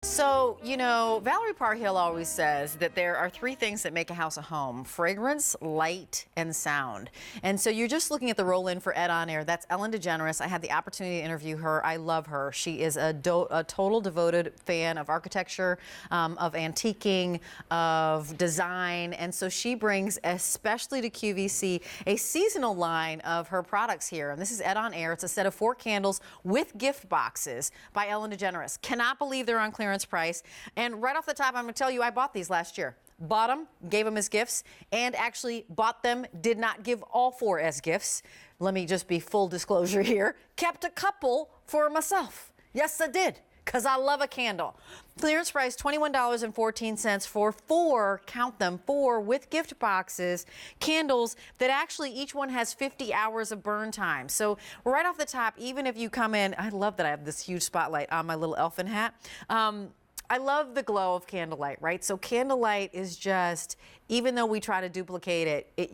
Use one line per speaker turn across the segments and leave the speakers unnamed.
So, Valerie Parhill always says that there are three things that make a house a home: fragrance, light, and sound. And so you're just looking at the roll-in for Ed on Air. That's Ellen DeGeneres. I had the opportunity to interview her. I love her. She is a total devoted fan of architecture, of antiquing, of design. And so she brings, especially to QVC, a seasonal line of her products here. And this is Ed on Air. It's a set of 4 candles with gift boxes by Ellen DeGeneres. Cannot believe they're on clearance price. And right off the top, I'm going to tell you, I bought these last year. Bought them, gave them as gifts, and actually bought them, did not give all 4 as gifts. Let me just be full disclosure here. Kept a couple for myself. Yes, I did, because I love a candle. Clearance price, $21.14 for 4, count them, 4 with gift boxes, candles that actually each one has 50 hours of burn time. So right off the top, even if you come in, I love that I have this huge spotlight on my little elfin hat. I love the glow of candlelight, right? So candlelight is just, even though we try to duplicate it, it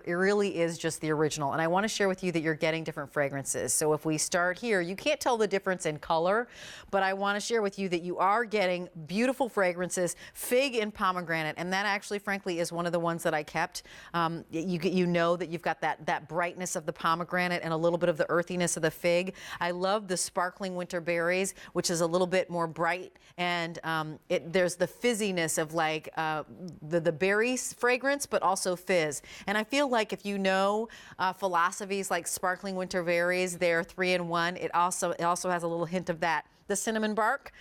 really is just the original. And I want to share with you that you're getting different fragrances. So if we start here, you can't tell the difference in color, but I want to share with you that you are getting beautiful fragrances, fig and pomegranate. And that actually, frankly, is one of the ones that I kept. You know that you've got that brightness of the pomegranate and a little bit of the earthiness of the fig. I love the sparkling winter berries, which is a little bit more bright, and there's the fizziness of like the berry fragrance, but also fizz. And I feel like if you know philosophies like sparkling winter berries, they're 3-in-1. It also has a little hint of that. The cinnamon bark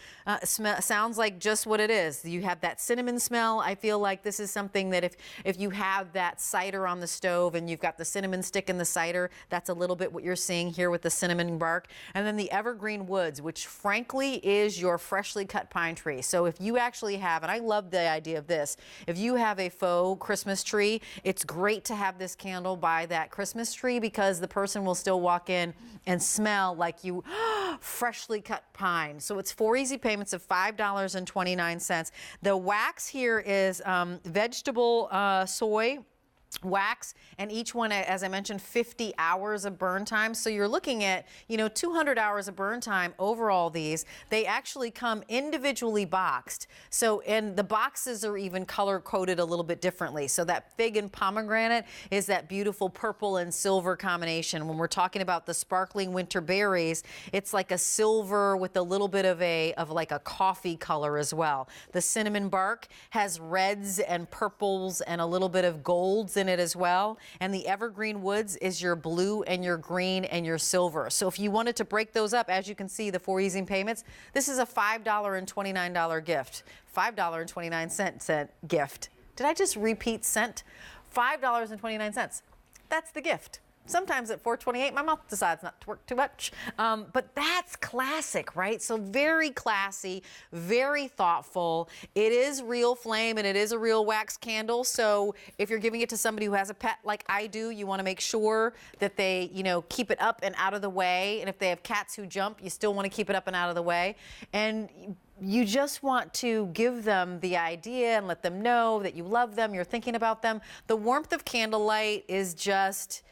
sounds like just what it is. You have that cinnamon smell. I feel like this is something that if you have that cider on the stove and you've got the cinnamon stick in the cider, that's a little bit what you're seeing here with the cinnamon bark. And then the evergreen woods, which frankly is your freshly cut pine tree. So if you actually have, and I love the idea of this, if you have a faux Christmas tree, it's great to have this candle by that Christmas tree because the person will still walk in and smell like you freshly cut pine. So it's 4 easy payments of $5.29. The wax here is vegetable soy wax, and each one, as I mentioned, 50 hours of burn time. So you're looking at 200 hours of burn time over all these. They actually come individually boxed. So, and the boxes are even color coded a little bit differently. So that fig and pomegranate is that beautiful purple and silver combination. When we're talking about the sparkling winter berries, it's like a silver with a little bit of like a coffee color as well. The cinnamon bark has reds and purples and a little bit of golds in it as well. And the evergreen woods is your blue and your green and your silver. So if you wanted to break those up, as you can see, the 4 easy payments, this is a $5.29 gift. $5.29 gift. Did I just repeat cent? $5.29. That's the gift. Sometimes at $4.28, my mouth decides not to work too much. But that's classic, right? So very classy, very thoughtful. It is real flame and it is a real wax candle. So if you're giving it to somebody who has a pet like I do, you want to make sure that they, keep it up and out of the way. And if they have cats who jump, you still want to keep it up and out of the way. And you just want to give them the idea and let them know that you love them, you're thinking about them. The warmth of candlelight is just,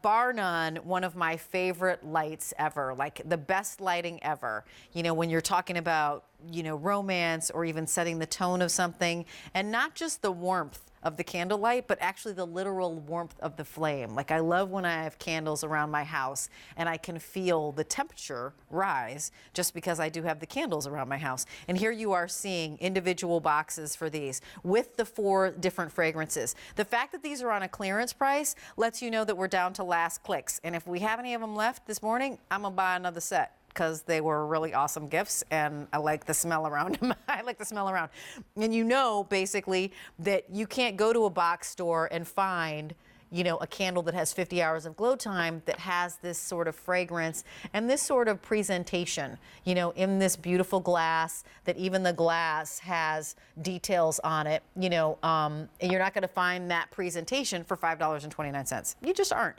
bar none, one of my favorite lights ever, like the best lighting ever. When you're talking about, romance or even setting the tone of something, and not just the warmth of the candlelight, but actually the literal warmth of the flame. Like I love when I have candles around my house and I can feel the temperature rise just because I do have the candles around my house. And here you are seeing individual boxes for these with the 4 different fragrances. The fact that these are on a clearance price lets you know that we're down to last clicks. And if we have any of them left this morning, I'm gonna buy another set, because they were really awesome gifts and I like the smell around them. I like the smell around. And basically that you can't go to a box store and find a candle that has 50 hours of glow time that has this sort of fragrance and this sort of presentation, in this beautiful glass, that even the glass has details on it, and you're not going to find that presentation for $5.29. You just aren't.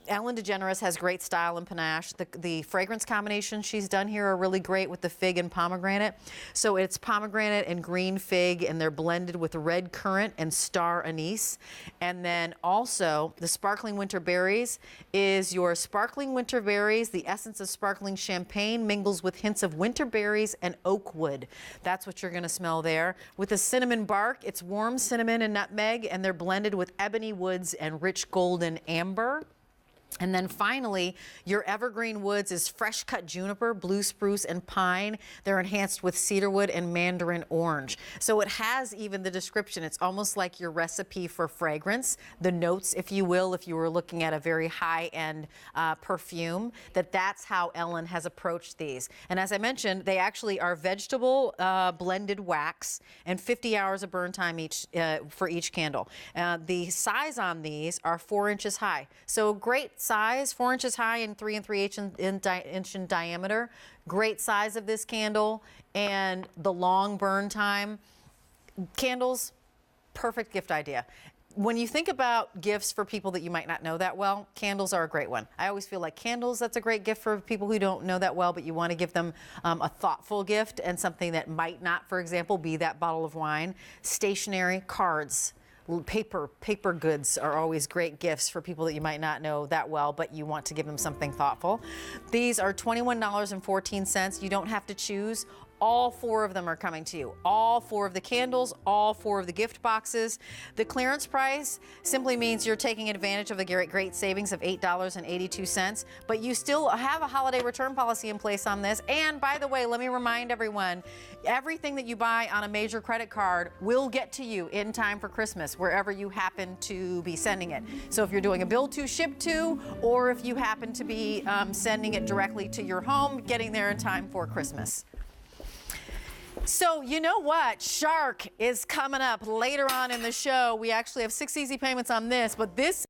Ellen DeGeneres has great style and panache. The fragrance combinations she's done here are really great with the fig and pomegranate. So it's pomegranate and green fig, and they're blended with red currant and star anise. And then also the sparkling winter berries is your sparkling winter berries. The essence of sparkling champagne mingles with hints of winter berries and oak wood. That's what you're going to smell there. With the cinnamon bark, it's warm cinnamon and nutmeg, and they're blended with ebony woods and rich golden amber. And then finally, your evergreen woods is fresh cut juniper, blue spruce, and pine. They're enhanced with cedarwood and mandarin orange. So it has even the description. It's almost like your recipe for fragrance, the notes, if you will, if you were looking at a very high-end perfume, that's how Ellen has approached these. And as I mentioned, they actually are vegetable blended wax and 50 hours of burn time for each candle. The size on these are 4 inches high. So great size, 4 inches high and 3 3/8 inch in diameter. Great size of this candle, and the long burn time. Candles, perfect gift idea. When you think about gifts for people that you might not know that well, candles are a great one. I always feel like candles, that's a great gift for people who don't know that well, but you want to give them a thoughtful gift and something that might not, for example, be that bottle of wine. Stationery, cards. Paper goods are always great gifts for people that you might not know that well, but you want to give them something thoughtful. These are $21.14. You don't have to choose. All 4 of them are coming to you. All 4 of the candles, all 4 of the gift boxes. The clearance price simply means you're taking advantage of the great savings of $8.82, but you still have a holiday return policy in place on this. And by the way, let me remind everyone, everything that you buy on a major credit card will get to you in time for Christmas, wherever you happen to be sending it. So if you're doing a build to, ship to, or if you happen to be sending it directly to your home, getting there in time for Christmas. So you know what? Shark is coming up later on in the show. We actually have 6 easy payments on this, but this